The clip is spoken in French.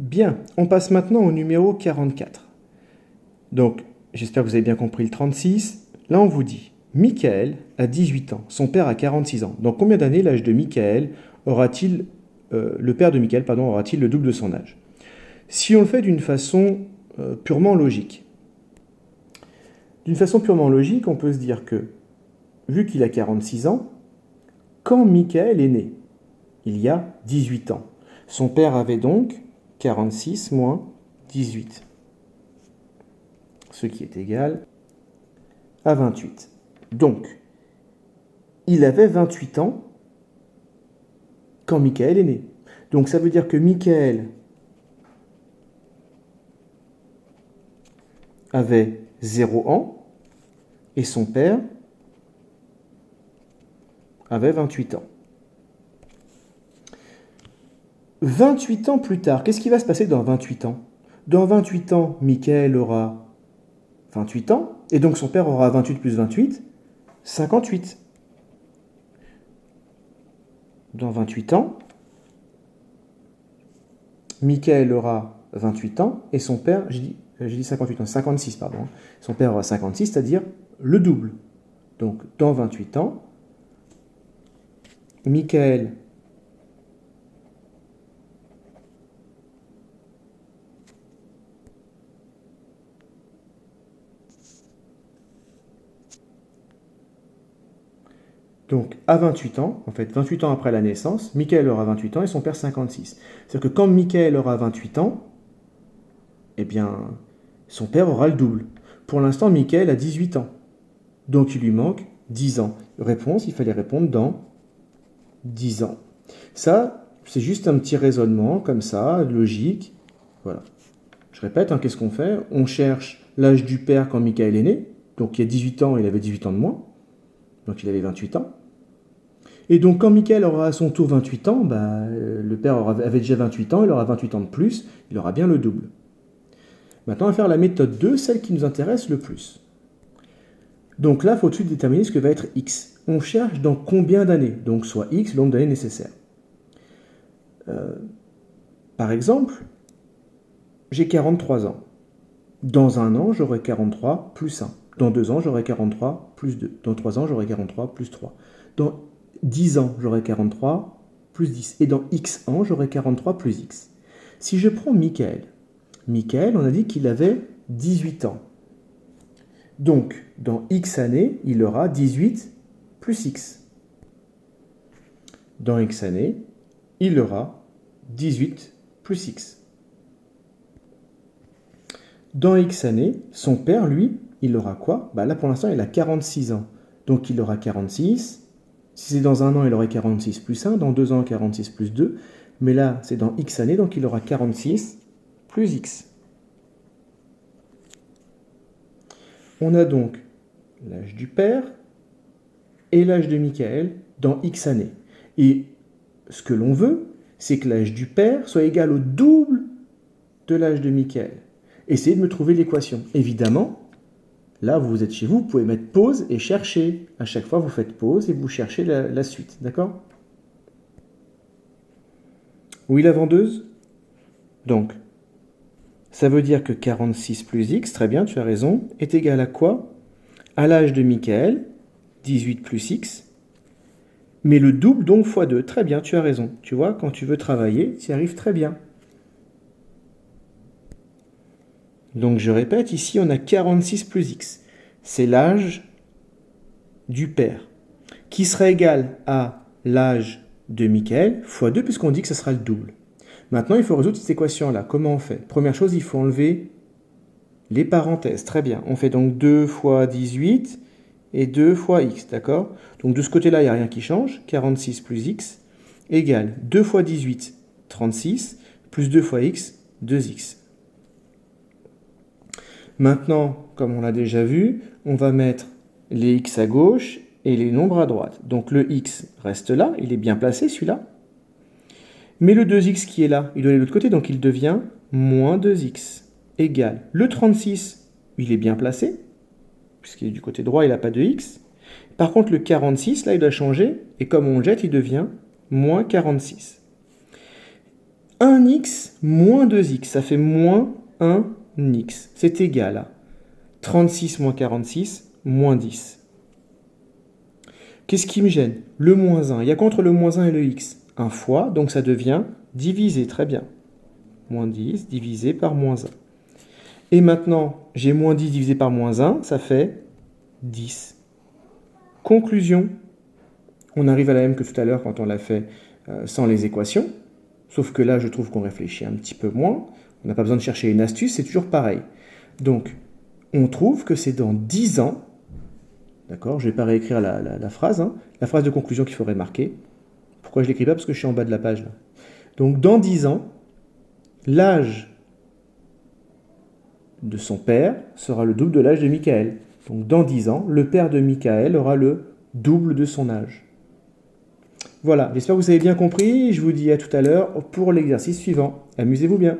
Bien, on passe maintenant au numéro 44. Donc, j'espère que vous avez bien compris le 36. Là, on vous dit, Michael a 18 ans, son père a 46 ans. Dans combien d'années l'âge de Michael aura-t-il, le père de Michael, pardon, aura-t-il le double de son âge? Si on le fait d'une façon purement logique, on peut se dire que, vu qu'il a 46 ans, quand Michael est né, il y a 18 ans. Son père avait donc 46 moins 18, ce qui est égal à 28. Donc, il avait 28 ans quand Michael est né. Donc ça veut dire que Michael avait 0 ans et son père avait 28 ans. 28 ans plus tard, qu'est-ce qui va se passer dans 28 ans? Dans 28 ans, Michael aura 28 ans, et donc son père aura 28 plus 28, 58. Dans 28 ans, Michael aura 28 ans, et son père, j'ai dit 58 ans, 56, pardon. Son père aura 56, c'est-à-dire le double. Donc, dans 28 ans, Michael donc, à 28 ans, en fait, 28 ans après la naissance, Michael aura 28 ans et son père 56. C'est-à-dire que quand Michael aura 28 ans, eh bien, son père aura le double. Pour l'instant, Michael a 18 ans. Donc, il lui manque 10 ans. Réponse, il fallait répondre dans 10 ans. Ça, c'est juste un petit raisonnement, comme ça, logique. Voilà. Je répète, qu'est-ce qu'on fait? On cherche l'âge du père quand Michael est né. Donc, il y a 18 ans, il avait 18 ans de moins. Donc, il avait 28 ans. Et donc, quand Michael aura à son tour 28 ans, le père avait déjà 28 ans, il aura 28 ans de plus, il aura bien le double. Maintenant, on va faire la méthode 2, celle qui nous intéresse le plus. Donc là, il faut tout de suite déterminer ce que va être x. On cherche dans combien d'années, donc soit x, le nombre d'années nécessaires. Par exemple, j'ai 43 ans. Dans un an, j'aurai 43 plus 1. Dans 2 ans, j'aurai 43 plus 2. Dans 3 ans, j'aurai 43 plus 3. Dans 10 ans, j'aurai 43 plus 10. Et dans x ans, j'aurai 43 plus x. Si je prends Michael, on a dit qu'il avait 18 ans. Donc, dans x années, il aura 18 plus x. Dans x années, il aura 18 plus x. Dans x années, son père, lui, il aura quoi? Là, pour l'instant, il a 46 ans. Donc, il aura 46. Si c'est dans un an, il aurait 46 plus 1. Dans 2 ans, 46 plus 2. Mais là, c'est dans x années, donc il aura 46 plus x. On a donc l'âge du père et l'âge de Michael dans x années. Et ce que l'on veut, c'est que l'âge du père soit égal au double de l'âge de Michael. Essayez de me trouver l'équation. Évidemment, là, vous êtes chez vous, vous pouvez mettre pause et chercher. À chaque fois, vous faites pause et vous cherchez la suite. D'accord? Oui, la vendeuse? Donc, ça veut dire que 46 plus x, très bien, tu as raison, est égal à quoi? À l'âge de Michael, 18 plus x, mais le double donc fois 2. Très bien, tu as raison. Tu vois, quand tu veux travailler, tu y arrives très bien. Donc je répète, ici on a 46 plus x. C'est l'âge du père, qui sera égal à l'âge de Michael fois 2, puisqu'on dit que ce sera le double. Maintenant, il faut résoudre cette équation-là. Comment on fait? Première chose, il faut enlever les parenthèses. Très bien. On fait donc 2 fois 18 et 2 fois x, d'accord? Donc de ce côté-là, il n'y a rien qui change. 46 plus x égale 2 fois 18, 36, plus 2 fois x, 2x. Maintenant, comme on l'a déjà vu, on va mettre les x à gauche et les nombres à droite. Donc le x reste là, il est bien placé celui-là. Mais le 2x qui est là, il doit aller de l'autre côté, donc il devient moins 2x égale. Le 36, il est bien placé, puisqu'il est du côté droit, il n'a pas de x. Par contre, le 46, là, il doit changer, et comme on le jette, il devient moins 46. 1x moins 2x, ça fait moins 1x. C'est égal à 36 moins 46, moins 10. Qu'est-ce qui me gêne? Le moins 1. Il y a qu'entre le moins 1 et le x? Un fois, donc ça devient divisé, très bien. Moins 10 divisé par moins 1. Et maintenant, j'ai moins 10 divisé par moins 1, ça fait 10. Conclusion. On arrive à la même que tout à l'heure quand on l'a fait sans les équations. Sauf que là, je trouve qu'on réfléchit un petit peu moins. On n'a pas besoin de chercher une astuce, c'est toujours pareil. Donc, on trouve que c'est dans 10 ans, d'accord, je ne vais pas réécrire la phrase, hein, la phrase de conclusion qu'il faudrait marquer. Pourquoi je ne l'écris pas? Parce que je suis en bas de la page. Là. Donc, dans 10 ans, l'âge de son père sera le double de l'âge de Michael. Donc, dans 10 ans, le père de Michael aura le double de son âge. Voilà, j'espère que vous avez bien compris. Je vous dis à tout à l'heure pour l'exercice suivant. Amusez-vous bien.